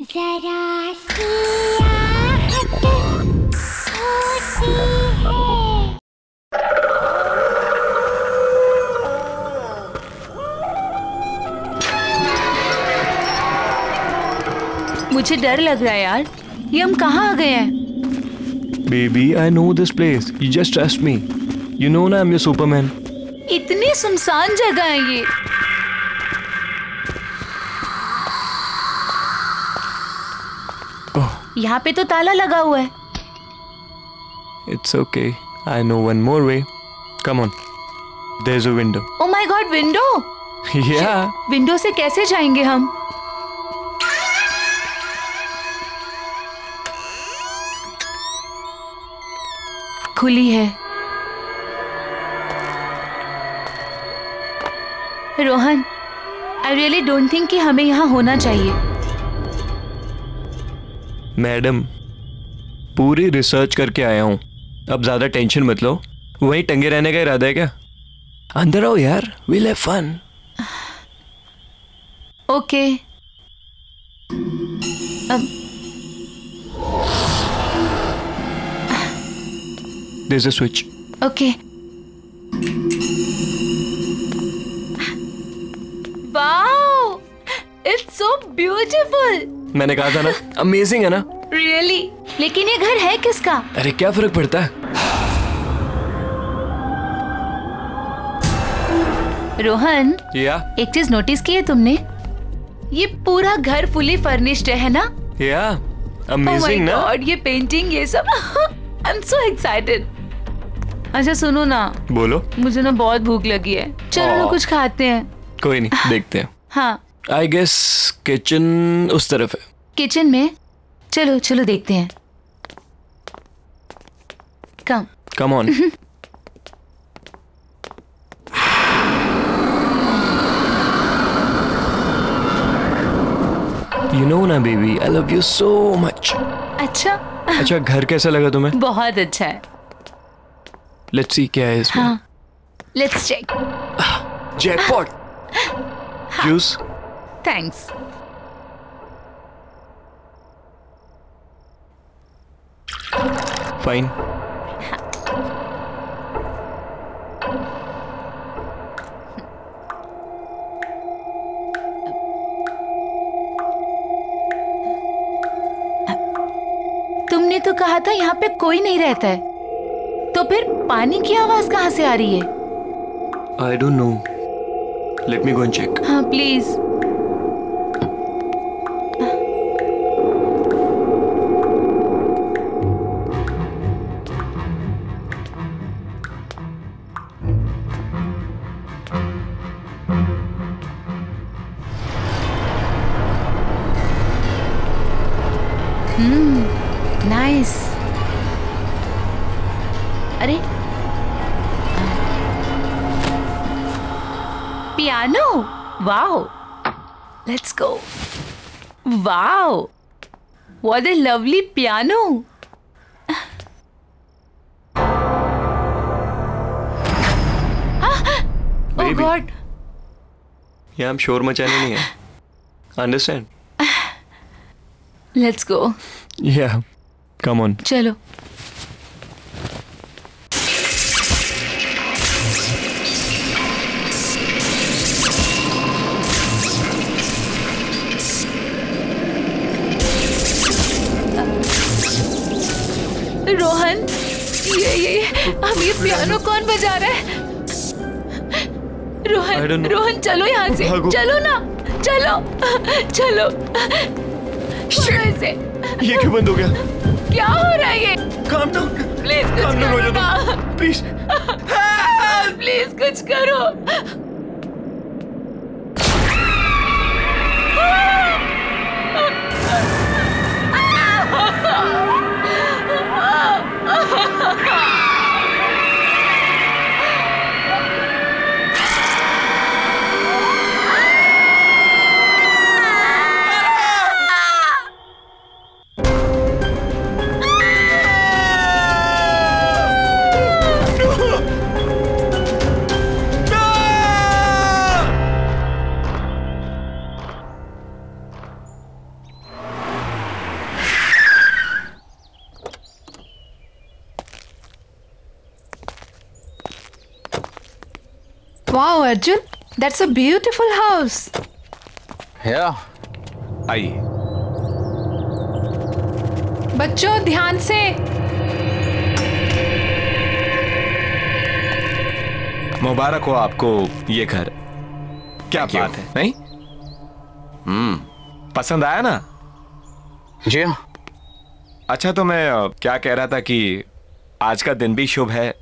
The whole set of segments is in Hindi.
जरा सी आहट होती है। मुझे डर लग रहा है यार, ये हम कहाँ आ गए हैं? Baby, I know this place. You just trust me. You know ना, I'm your Superman. इतनी सुनसान जगह है ये। यहाँ पे तो ताला लगा हुआ है। It's okay. I know one more way. Come on. There's a window. Oh my God, window! Yeah. Window से कैसे जाएंगे हम? खुली है। Rohan, I really don't think कि हमें यहाँ होना चाहिए। मैडम, पूरी रिसर्च करके आया हूँ। अब ज्यादा टेंशन मत लो। वहीं टंगे रहने का इरादा है क्या? अंदर आओ यार, we'll have fun. Okay. There's a switch. Okay. Wow! It's so beautiful. मैंने कहा था ना, अमेजिंग है ना? Really? लेकिन ये घर है किसका? अरे क्या फर्क पड़ता है? रोहन, या एक चीज नोटिस की है तुमने? ये पूरा घर फुली फर्निश्ड है ना? या Oh my अमेजिंग ना? God, ये पेंटिंग ये सब I'm so excited. अच्छा सुनो ना, बोलो। मुझे ना बहुत भूख लगी है, चलो ना कुछ खाते हैं। कोई नहीं, देखते हैं। हाँ, आई गेस किचन उस तरफ है। किचन में? चलो चलो देखते हैं। कम कम ऑन। यू नो ना baby, I love you so much. अच्छा। अच्छा, घर कैसा लगा तुम्हें? बहुत अच्छा है। लेट्स सी क्या है इसमें। हाँ, let's check. Jackpot. Juice. Thanks. Fine. तुमने तो कहा था यहाँ पे कोई नहीं रहता है, तो फिर पानी की आवाज कहाँ से आ रही है? I don't know, let me go and check. हाँ प्लीज। नाइस। अरे piano, wow, let's go. Wow, what a lovely piano. Oh god, यहाँ हम शोर मचाने नहीं है, अंडरस्टैंड? Let's go. या कम ऑन। चलो। रोहन, ये अब ये पियानो कौन बजा रहा है? रोहन चलो यहाँ से, चलो ना, चलो चलो। से ये क्यों बंद हो गया? क्या हो रहा है ये? काम डाउन प्लीज कुछ करो ना, प्लीज प्लीज कुछ करो। Wow, Arjun, that's a beautiful house. Yeah. आइए। बच्चों ध्यान से। मुबारक हो आपको ये घर। क्या Thank you. बात है, नहीं? पसंद आया ना? जी हाँ। अच्छा, तो मैं क्या कह रहा था कि आज का दिन भी शुभ है,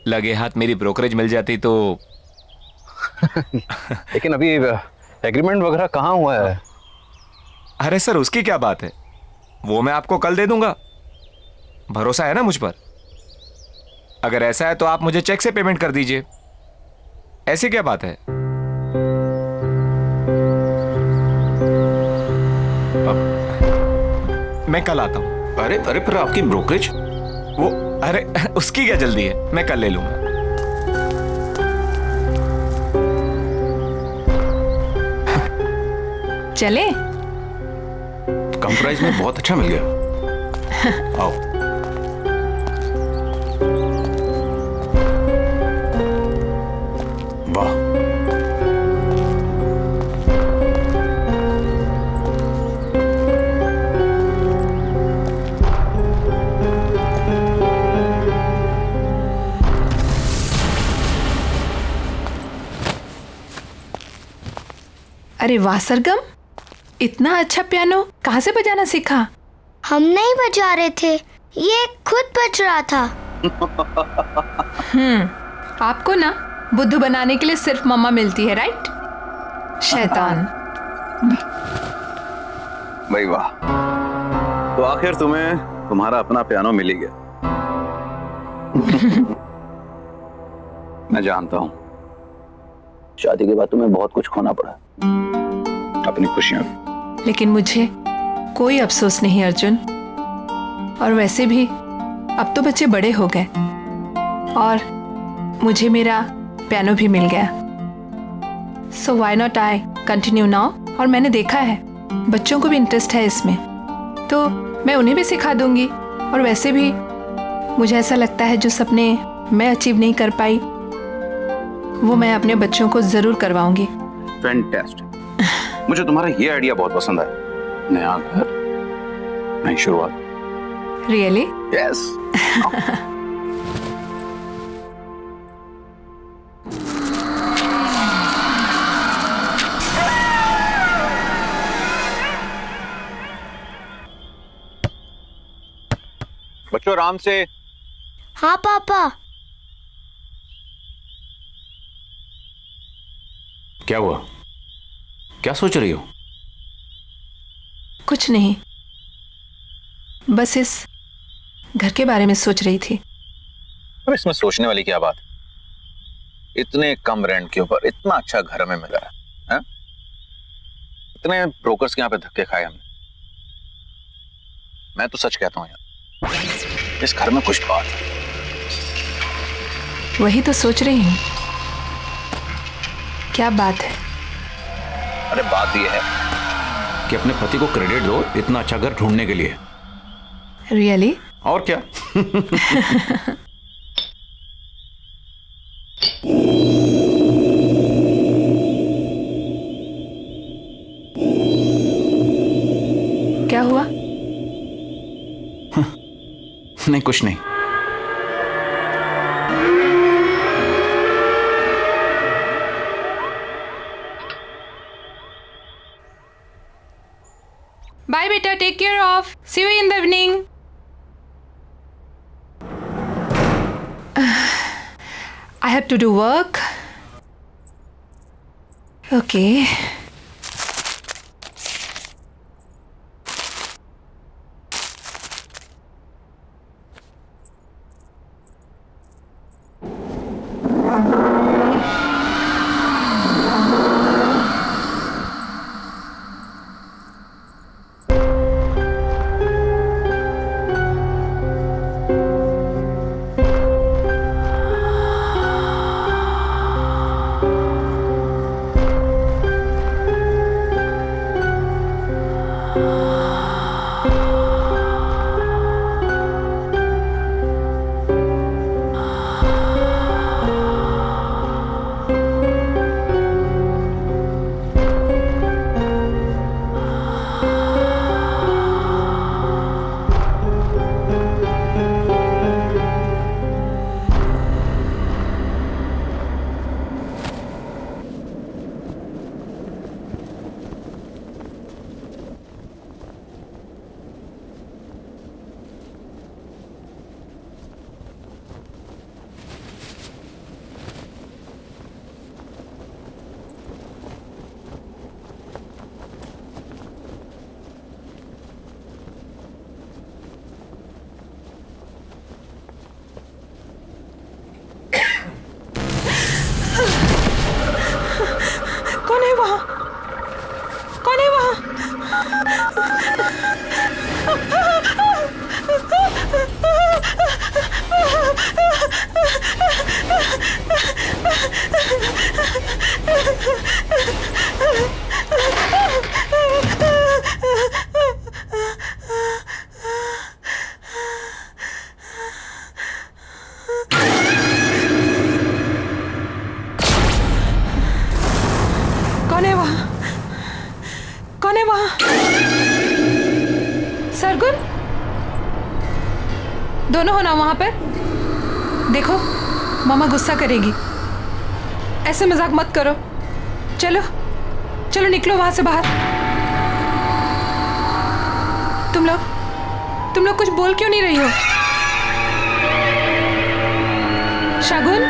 लगे हाथ मेरी ब्रोकरेज मिल जाती तो। लेकिन अभी एग्रीमेंट वगैरह कहाँ हुआ है? अरे सर, उसकी क्या बात है, वो मैं आपको कल दे दूंगा। भरोसा है ना मुझ पर? अगर ऐसा है तो आप मुझे चेक से पेमेंट कर दीजिए। ऐसी क्या बात है? मैं कल आता हूं। अरे अरे, पर आपकी ब्रोकरेज? वो अरे उसकी क्या जल्दी है, मैं कल ले लूंगा। चले? कम प्राइस में बहुत अच्छा मिल गया। आओ। वाह। अरे वाह सरगम, इतना अच्छा पियानो कहाँ से बजाना सीखा? हम नहीं बजा रहे थे, ये खुद बज रहा था। आपको ना बुद्धू बनाने के लिए सिर्फ मम्मा मिलती है, राइट? शैतान। भाई वाह, तो आखिर तुम्हें तुम्हारा अपना पियानो मिल ही गया। मैं जानता हूं, शादी के बाद तुम्हें बहुत कुछ खोना पड़ा, अपनी खुशियां भी। लेकिन मुझे कोई अफसोस नहीं अर्जुन। और वैसे भी अब तो बच्चे बड़े हो गए और मुझे मेरा पियानो भी मिल गया। So why not I continue now. और मैंने देखा है बच्चों को भी इंटरेस्ट है इसमें, तो मैं उन्हें भी सिखा दूंगी। और वैसे भी मुझे ऐसा लगता है जो सपने मैं अचीव नहीं कर पाई वो मैं अपने बच्चों को जरूर करवाऊंगी। फैंटास्टिक। मुझे तुम्हारा ये आइडिया बहुत पसंद आया। नया घर, नई शुरुआत। रियली? यस। बच्चों आराम से। हाँ पापा। क्या हुआ? क्या सोच रही हो? कुछ नहीं, बस इस घर के बारे में सोच रही थी। अब इसमें सोचने वाली क्या बात? इतने कम रेंट के ऊपर इतना अच्छा घर हमें मिला है? इतने ब्रोकर्स के यहाँ पे धक्के खाए हमने। मैं तो सच कहता हूँ यार, इस घर में कुछ बात है। वही तो सोच रही हूँ, क्या बात है? अरे बात यह है कि अपने पति को क्रेडिट दो इतना अच्छा घर ढूंढने के लिए। रियली? और क्या। क्या हुआ? नहीं, कुछ नहीं। Bye beta, take care of. See you in the evening. I have to do work. Okay. कौन है वहाँ? कौन है वहाँ? कौन है वहाँ? कौन है वहाँ? सरगुन, दोनों हो ना वहां पर? देखो मामा गुस्सा करेगी, ऐसे मजाक मत करो। चलो चलो निकलो वहां से बाहर। तुम लोग कुछ बोल क्यों नहीं रही हो? शगुन,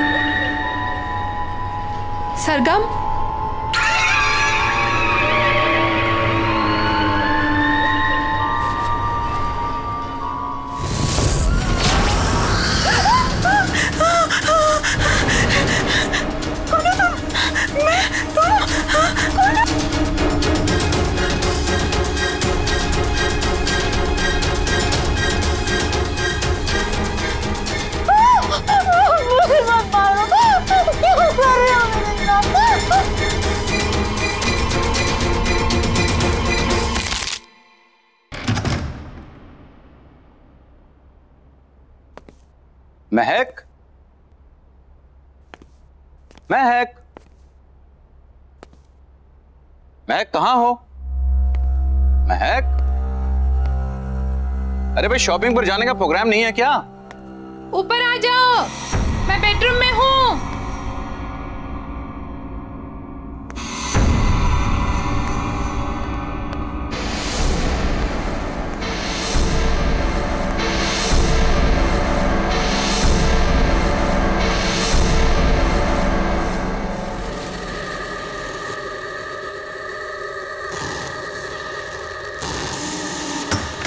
सरगम, महक, महक, महक कहाँ हो? महक, अरे भाई शॉपिंग पर जाने का प्रोग्राम नहीं है क्या? ऊपर आ जाओ, मैं बेडरूम में हूँ।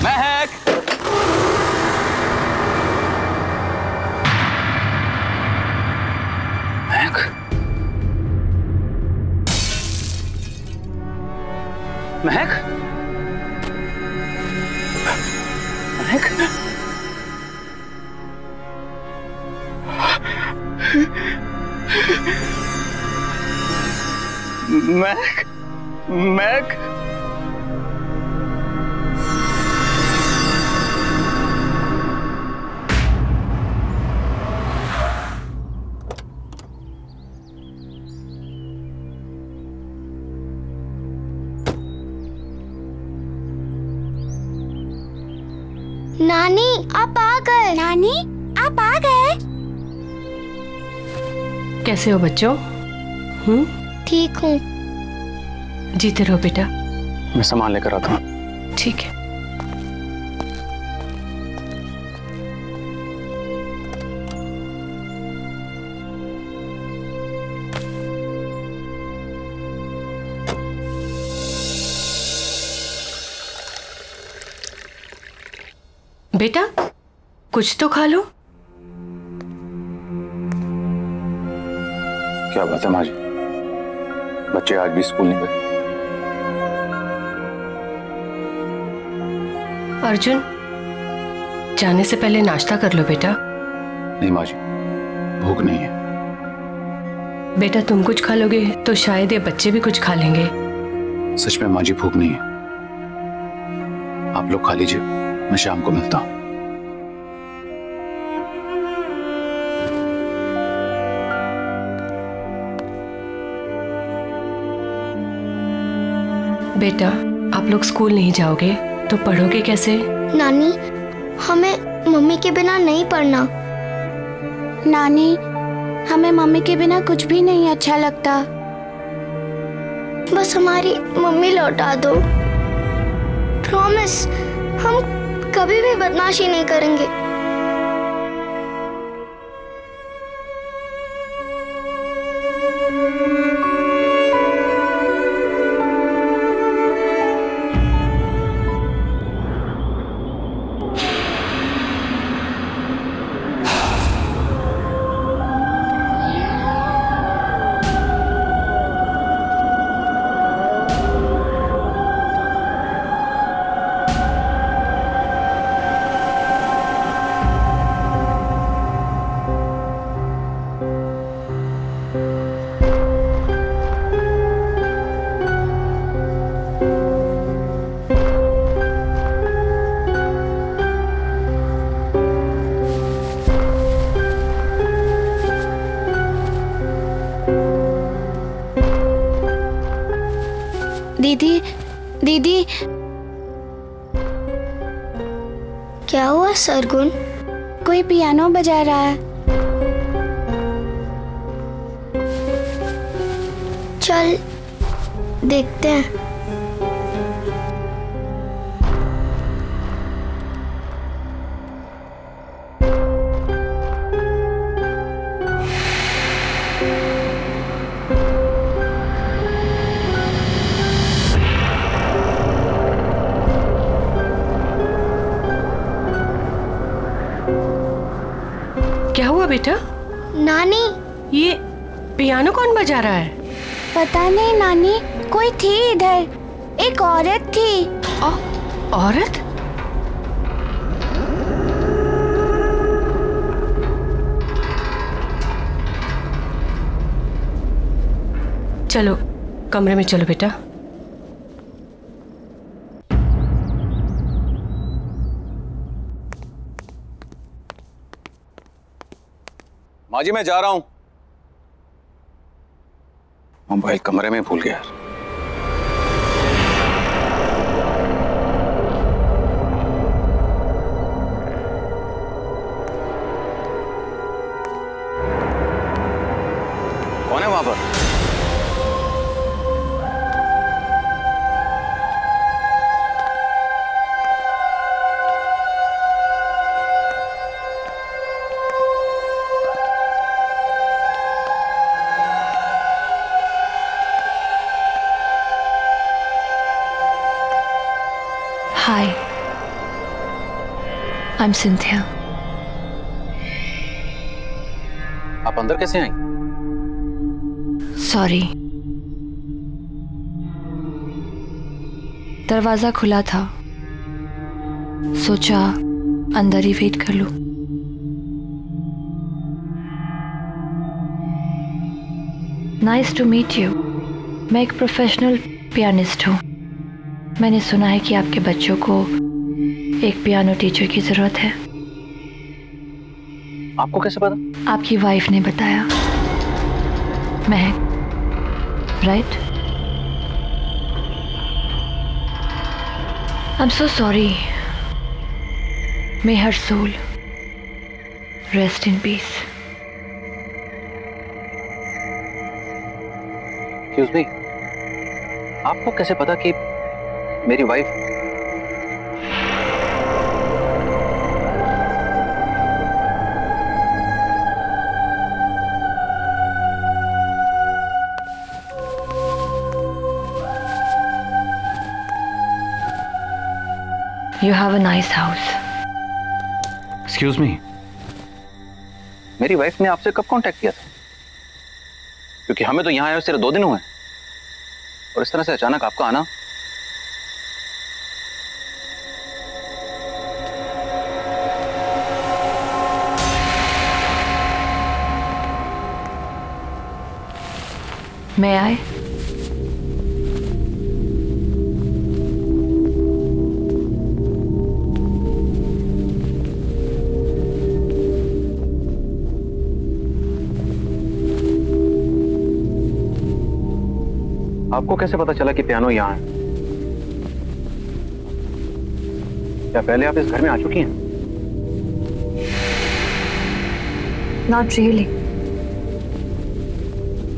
महक, महक, महक, महक, महक, नानी आप आ गए। नानी आप आ गए। कैसे हो बच्चों? ठीक हूँ। जीते रहो बेटा। मैं सामान लेकर आता हूँ। ठीक है। बेटा कुछ तो खा लो। क्या बात है माँ जी, बच्चे आज भी स्कूल नहीं गए? अर्जुन जाने से पहले नाश्ता कर लो बेटा। नहीं माँ जी, भूख नहीं है। बेटा तुम कुछ खा लोगे तो शायद ये बच्चे भी कुछ खा लेंगे। सच में माँ जी भूख नहीं है। आप लोग खा लीजिए, मैं शाम को मिलता हूँ। बेटा आप लोग स्कूल नहीं जाओगे तो पढ़ोगे कैसे? नानी हमें मम्मी के बिना नहीं पढ़ना। नानी हमें मम्मी के बिना कुछ भी नहीं अच्छा लगता। बस हमारी मम्मी लौटा दो। प्रॉमिस, हम कभी भी बदमाशी नहीं करेंगे। दीदी दीदी, क्या हुआ सरगुन? कोई पियानो बजा रहा है। चल देखते हैं। क्या हुआ बेटा? नानी, ये पियानो कौन बजा रहा है? पता नहीं नानी, कोई थी इधर, एक औरत थी। औरत? चलो कमरे में चलो बेटा। माँ जी मैं जा रहा हूं। मोबाइल कमरे में भूल गया। कौन है वहां पर? Hi, I'm Cynthia. आप अंदर कैसे आई? Sorry. दरवाजा खुला था, सोचा अंदर ही वेट कर लूं। Nice to meet you. मैं एक प्रोफेशनल पियानिस्ट हूँ। मैंने सुना है कि आपके बच्चों को एक पियानो टीचर की जरूरत है। आपको कैसे पता? आपकी वाइफ ने बताया। महक, right? I'm so sorry. May her soul rest in peace. Excuse me. आपको कैसे पता कि मेरी wife? You have a nice house. Excuse me. मेरी वाइफ ने आपसे कब कांटेक्ट किया था? क्योंकि हमें तो यहाँ आए सिर्फ 2 दिन हुए और इस तरह से अचानक आपका आना। May I? आपको कैसे पता चला कि पियानो यहाँ है? क्या पहले आप इस घर में आ चुकी हैं? Not really.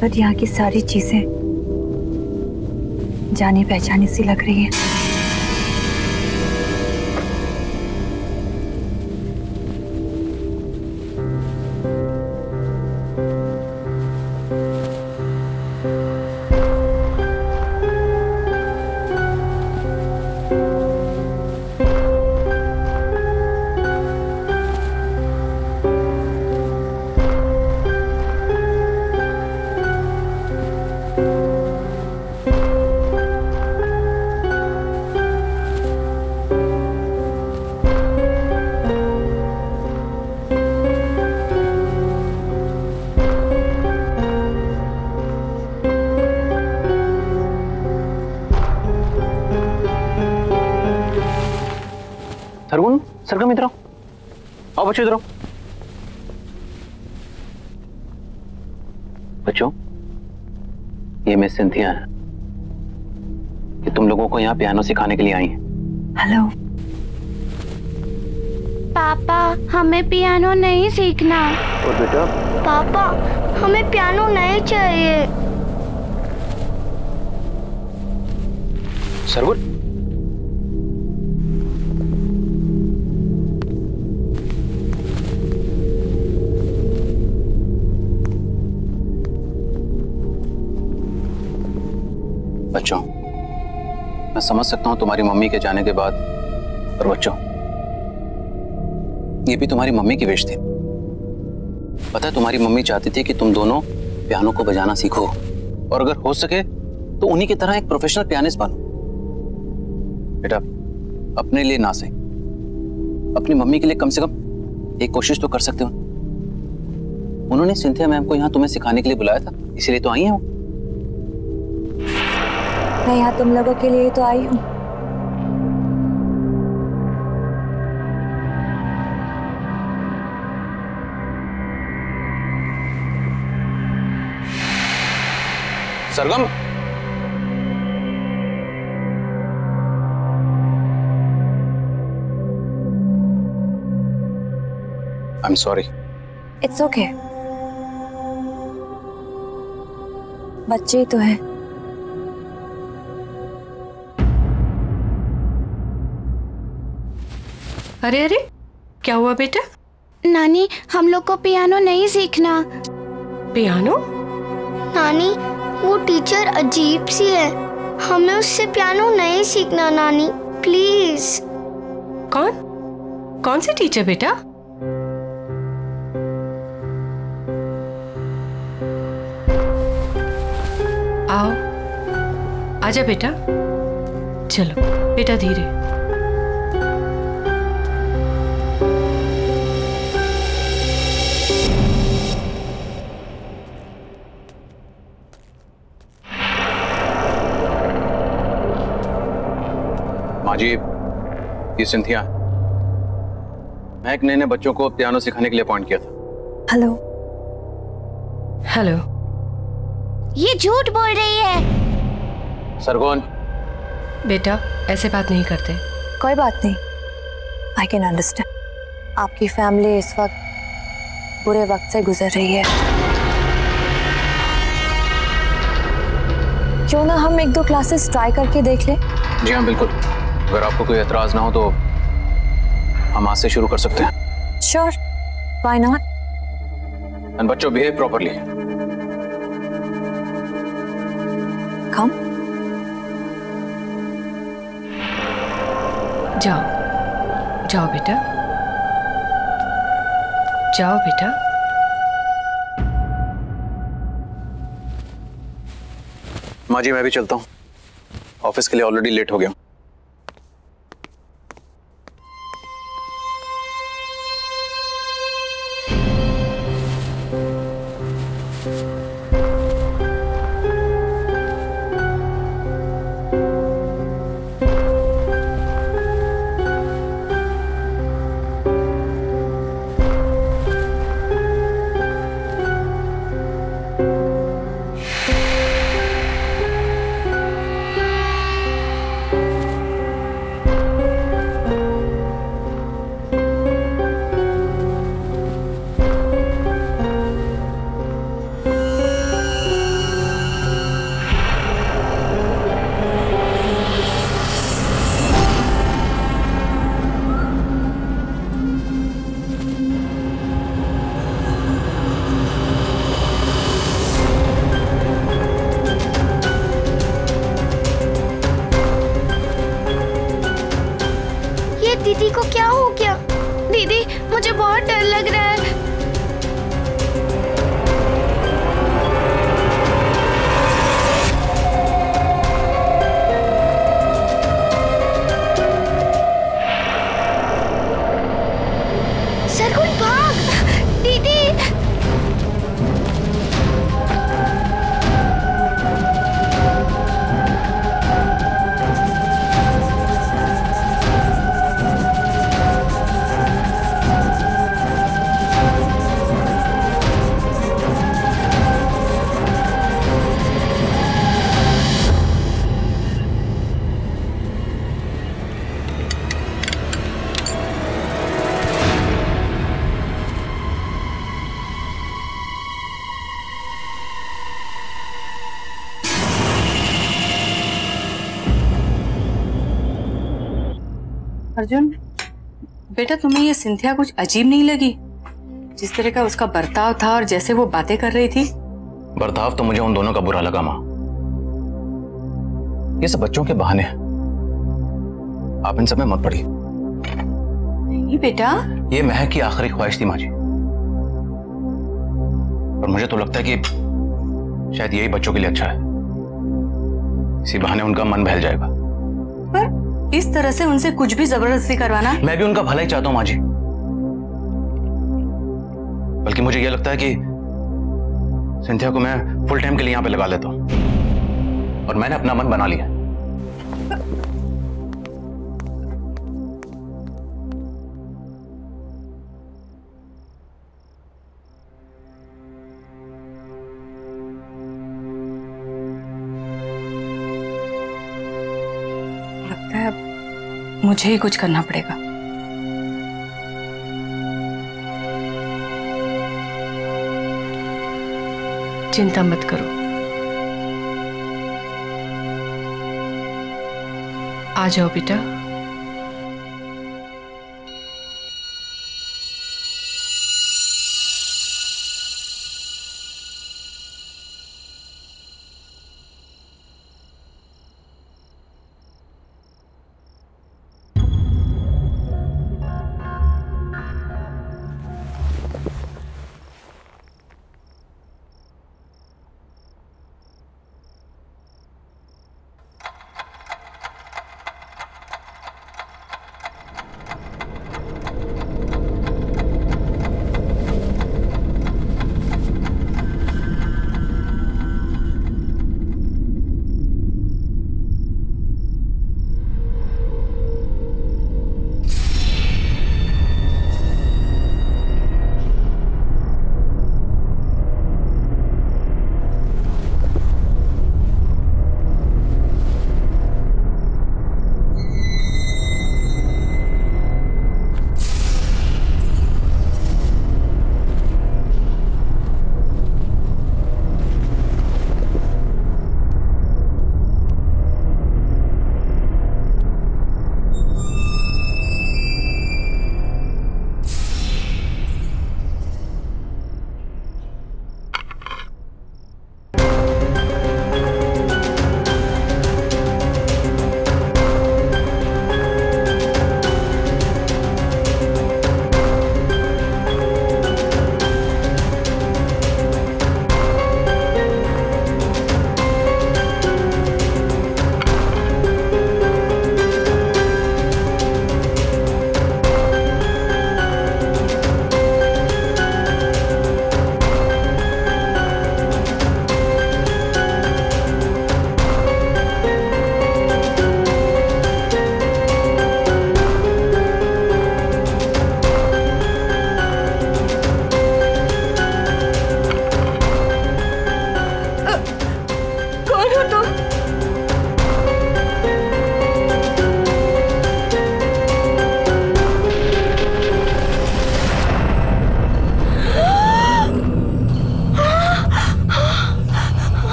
बट यहाँ की सारी चीजें जानी पहचानी सी लग रही हैं। सरगुन, सरगम इधर आओ। आओ बच्चों इधर आओ। बच्चों, ये मिस सिंथिया है। कि तुम लोगों को यहाँ पियानो सिखाने के लिए आई हैं। हेलो पापा, हमें पियानो नहीं सीखना। और बेटा? पापा, हमें पियानो नहीं चाहिए। सरवण, बच्चों, मैं समझ सकता हूं तुम्हारी मम्मी के जाने के बाद, पर बच्चों ये भी तुम्हारी मम्मी की विश थी। पता है तुम्हारी मम्मी चाहती थी कि तुम दोनों पियानो को बजाना सीखो और अगर हो सके तो उन्हीं की तरह एक प्रोफेशनल पियानिस्ट बनो। बेटा, अपने लिए ना सही, अपनी मम्मी के लिए कम से कम एक कोशिश तो कर सकते हो। उन्होंने सिंथिया मैम को यहाँ तुम्हें सिखाने के लिए बुलाया था, इसीलिए तो आई हैं वो। मैं यहाँ तुम लोगों के लिए तो आई हूँ। Sargam, I am sorry. It's okay, बच्चे ही तो है। अरे अरे, क्या हुआ बेटा? नानी, हम लोग को पियानो नहीं सीखना। पियानो? नानी, वो टीचर अजीब सी है, हमें उससे पियानो नहीं सीखना। नानी प्लीज। कौन सी टीचर बेटा? आओ, आजा बेटा। चलो बेटा, धीरे। माँ जी, ये सिंथिया, मैं एक नए बच्चों को पियानो सिखाने के लिए अपॉइंट किया था। हेलो। हेलो। ये झूठ बोल रही है। सरगोन, बेटा ऐसे बात नहीं करते। कोई बात नहीं, आई कैन अंडरस्टैंड। आपकी फैमिली इस वक्त बुरे वक्त से गुजर रही है। क्यों ना हम 1-2 क्लासेस ट्राई करके देख लें? जी हाँ, बिल्कुल। अगर आपको कोई एतराज ना हो तो हम आज से शुरू कर सकते हैं। Sure, why not. एंड बच्चों, बिहेव प्रॉपर्ली। कम। जाओ बेटा, जाओ बेटा। माँ जी, मैं भी चलता हूँ, ऑफिस के लिए ऑलरेडी लेट हो गया हूँ। अर्जुन बेटा, तुम्हें ये सिंथिया कुछ अजीब नहीं लगी? जिस तरह का उसका बर्ताव था और जैसे वो बातें कर रही थी। बर्ताव तो मुझे उन दोनों का बुरा लगा माँ। ये सब बच्चों के बहाने हैं, आप इन सब में मत पड़िए। नहीं बेटा, ये महक की आखिरी ख्वाहिश थी माँ जी, और मुझे तो लगता है कि शायद यही बच्चों के लिए अच्छा है। इसी बहाने उनका मन बहल जाएगा। पर इस तरह से उनसे कुछ भी जबरदस्ती करवाना। मैं भी उनका भला ही चाहता हूं माँ जी, बल्कि मुझे यह लगता है कि सिंथिया को मैं फुल टाइम के लिए यहां पे लगा लेता हूं, और मैंने अपना मन बना लिया। लगता है मुझे ही कुछ करना पड़ेगा। चिंता मत करो, आ जाओ बेटा।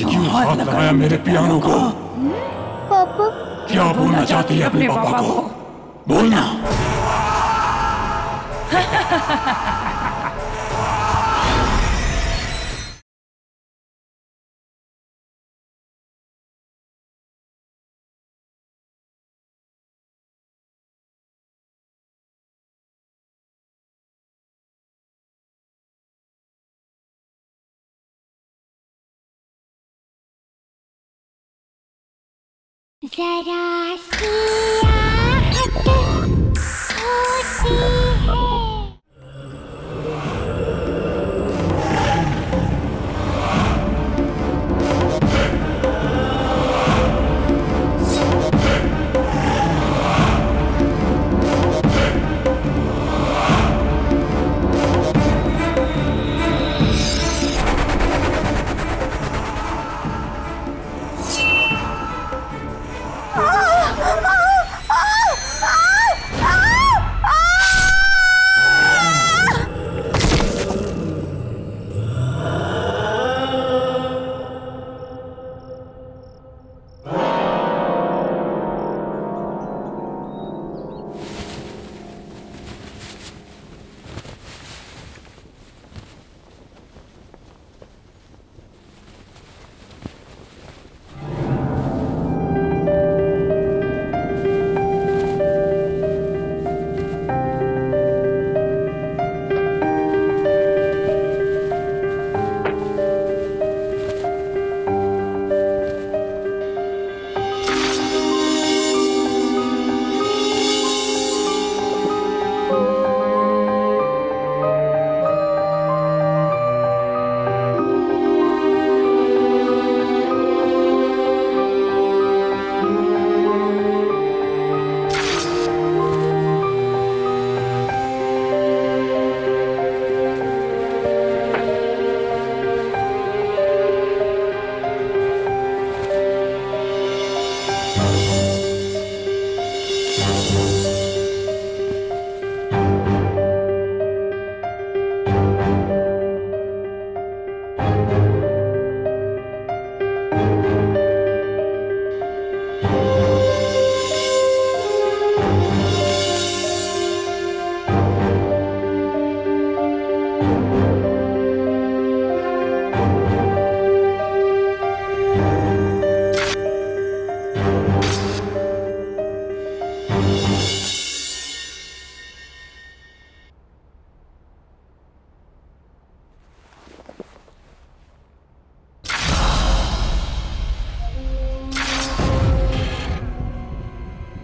क्यों हाथ लगाया मेरे पियानो को? पापा क्या बोलना चाहती है अपने पापा को? बोलना। जरा सी आहट होती है।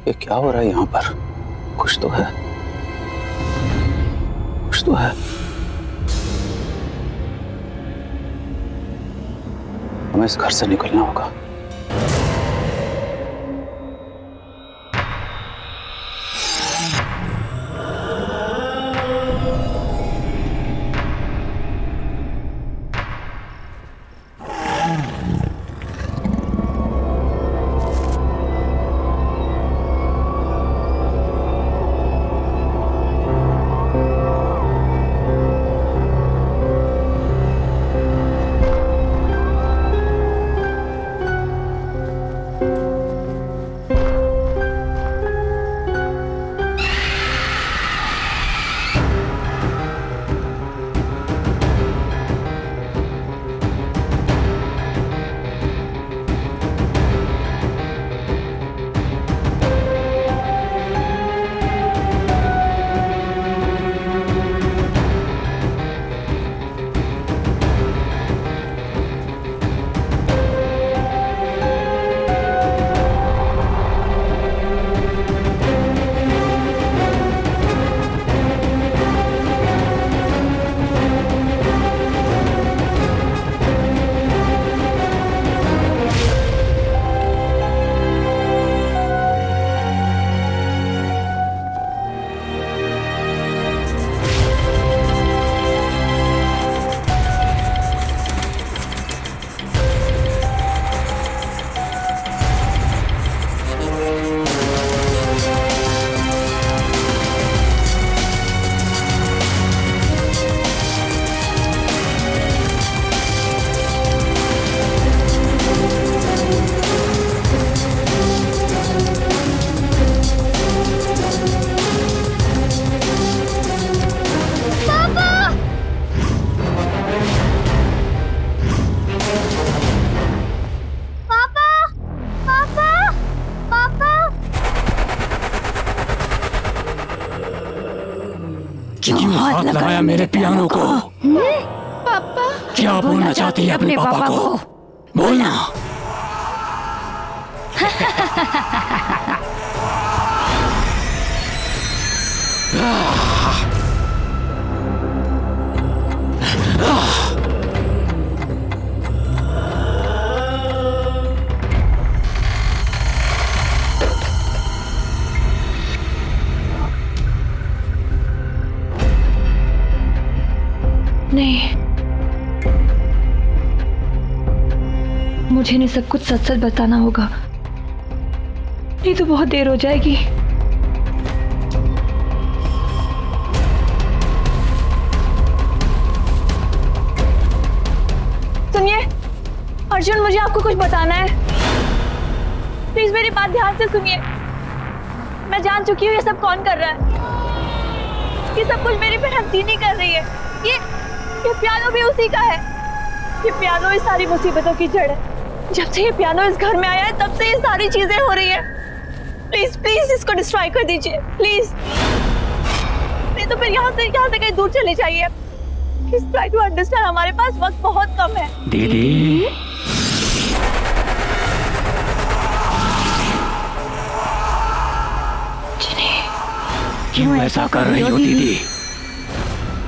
ये क्या हो रहा है यहाँ पर? कुछ तो है, कुछ तो है। हमें इस घर से निकलना होगा। क्यों हाथ लगाया मेरे पियानो को? पापा क्या बोलना चाहती है अपने पापा को? बोलना। नहीं, मुझे इन्हें सब कुछ सच सच बताना होगा, नहीं तो बहुत देर हो जाएगी। सुनिए अर्जुन, मुझे आपको कुछ बताना है। प्लीज मेरी बात ध्यान से सुनिए। मैं जान चुकी हूँ ये सब कौन कर रहा है। ये सब कुछ मेरी बहन दीनी कर रही है। ये पियानो भी उसी का है। ये पियानो इस सारी मुसीबतों की जड़ है। जब से ये पियानो इस घर में आया है तब से ये सारी चीजें हो रही है। प्लीज प्लीज इसको डिस्ट्रॉय कर दीजिए प्लीज, नहीं तो फिर यहाँ से कहीं दूर चले जाइए। प्लीज ट्राई टू अंडरस्टैंड, हमारे पास वक्त बहुत कम है। दीदी क्यों ऐसा कर रही हो दीदी?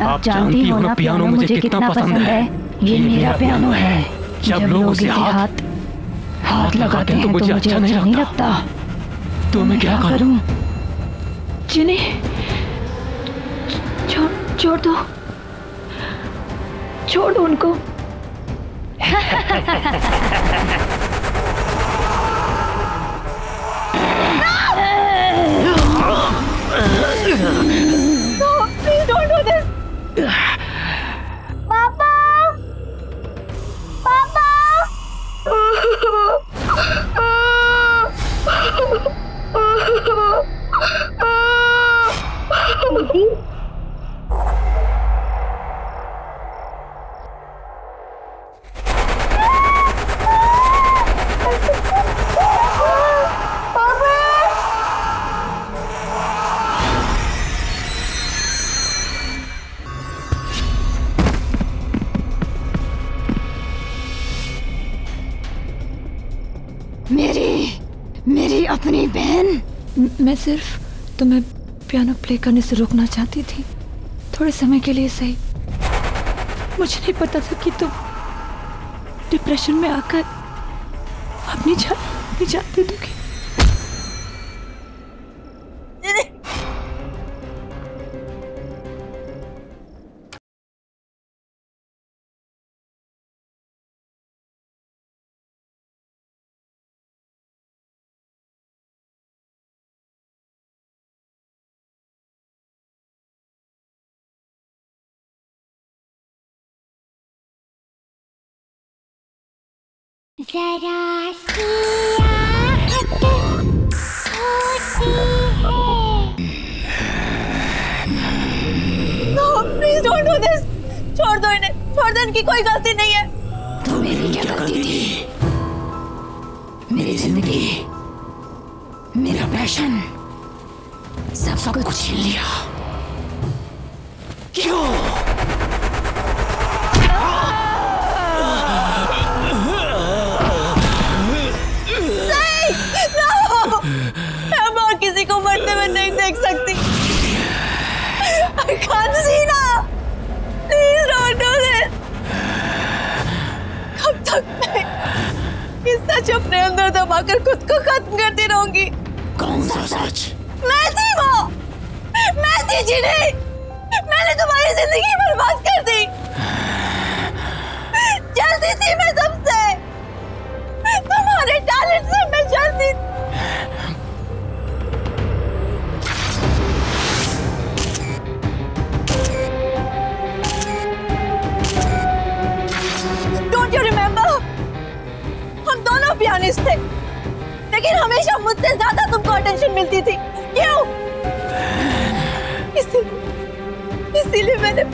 आप जानती हो ना पियानो मुझे कितना पसंद है। ये मेरा पियानो है। जब लोग उसे हाथ लगाते हैं तो मुझे अच्छा नहीं लगता। तो मैं क्या करूं? जिन्हें छोड़ दो उनको। No, please don't do this. पापा, पापा। दीदी, मेरी अपनी बहन मैं सिर्फ तुम्हें पियानो प्ले करने से रोकना चाहती थी, थोड़े समय के लिए सही। मुझे नहीं पता था कि तुम डिप्रेशन में आकर अपनी जान दे दोगी। जरा सी आहट होती है। No, please don't do this. छोड़ दो इन्हें, छोड़ दो, इनकी कोई गलती नहीं है। तो मेरी क्या गलती थी? मेरी जिंदगी, मेरा पैशन, सब कुछ छीन लिया। क्यों? मैं और किसी को मरते हुए नहीं देख सकती। I can't see now. Please don't do this. कब तक मैं इस सच अपने अंदर दबाकर खुद को खत्म करती रहूंगी? कौन सा सच? मैं थी वो, मैं थी जिन्हें मैंने तुम्हारी जिंदगी बर्बाद कर दी। जलती थी मैं सबसे, तुम्हारे टैलेंट से मैं जलती थी। Don't you remember? हम दोनों पियानिस्ट थे, लेकिन हमेशा मुझसे ज्यादा तुमको अटेंशन मिलती थी। क्यों? इसीलिए मैंने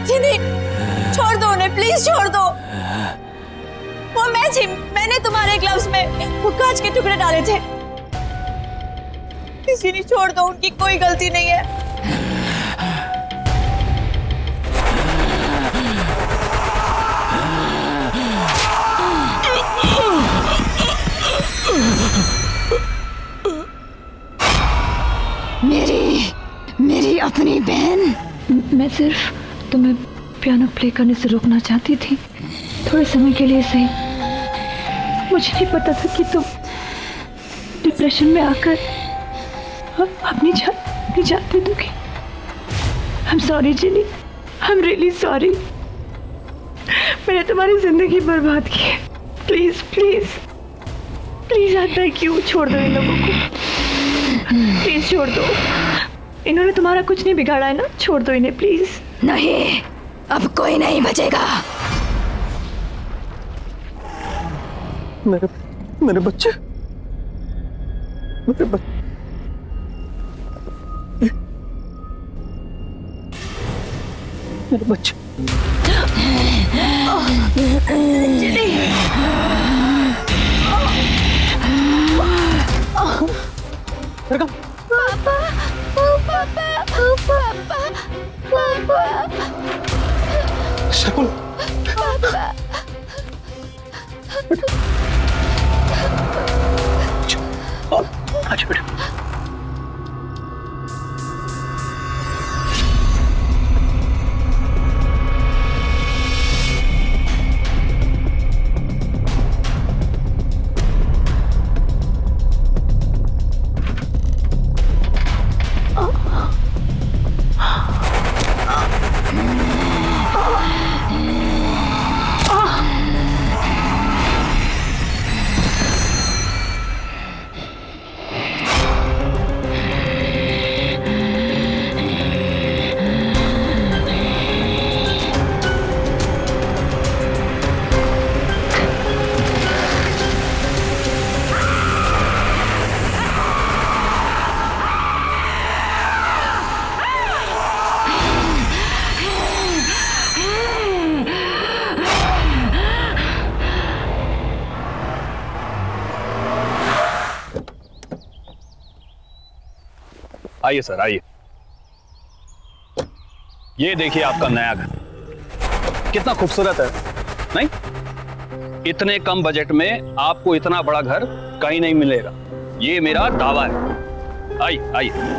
जिनी, छोड़ दो उन्हें, प्लीज छोड़ दो। वो मैं थी, मैंने तुम्हारे ग्लव्स में वो कांच के टुकड़े डाले थे। जिनी, छोड़ दो, उनकी कोई गलती नहीं है। मेरी अपनी बहन। मैं सिर्फ तुम्हें पियानो प्ले करने से रोकना चाहती थी, थोड़े समय के लिए सही। मुझे नहीं पता था कि तुम डिप्रेशन में आकर अपनी जान दे दोगी। I'm sorry Jini, I'm really sorry। मैंने तुम्हारी जिंदगी बर्बाद की है। Please please please I beg you, छोड़ दो इन लोगों को, प्लीज छोड़ दो। इन्होंने तुम्हारा कुछ नहीं बिगाड़ा है ना, छोड़ दो इन्हें प्लीज। नहीं, अब कोई नहीं बचेगा। मेरे बच्चे, मेरे बच्चे, मेरे बच्चे। शकुन, अच्छा बेटा। आइए सर, आइए। ये देखिए आपका नया घर, कितना खूबसूरत है, नहीं? इतने कम बजट में आपको इतना बड़ा घर कहीं नहीं मिलेगा, ये मेरा दावा है। आइए आइए।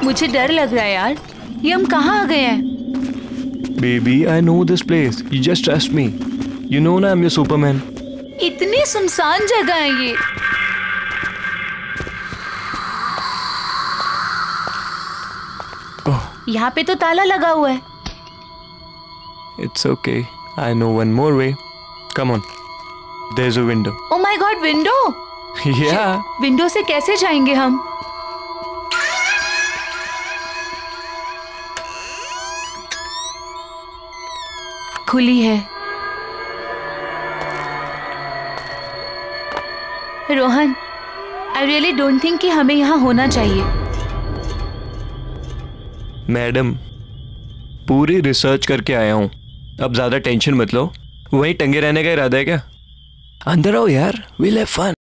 मुझे डर लग रहा है यार, ये हम कहाँ आ गए हैं? Baby, I know this place. You just trust me. You know ना, I'm your Superman. इतनी सुनसान जगह है ये। यहाँ पे तो ताला लगा हुआ है। It's okay. I know one more way. Come on. There's a window. Oh my God, window? Yeah. Window से कैसे जाएंगे हम? खुली है। Rohan, I really don't think कि हमें यहाँ होना चाहिए। मैडम, पूरी रिसर्च करके आया हूँ, अब ज्यादा टेंशन मत लो। वहीं टंगे रहने का इरादा है क्या? अंदर आओ यार, we'll have fun.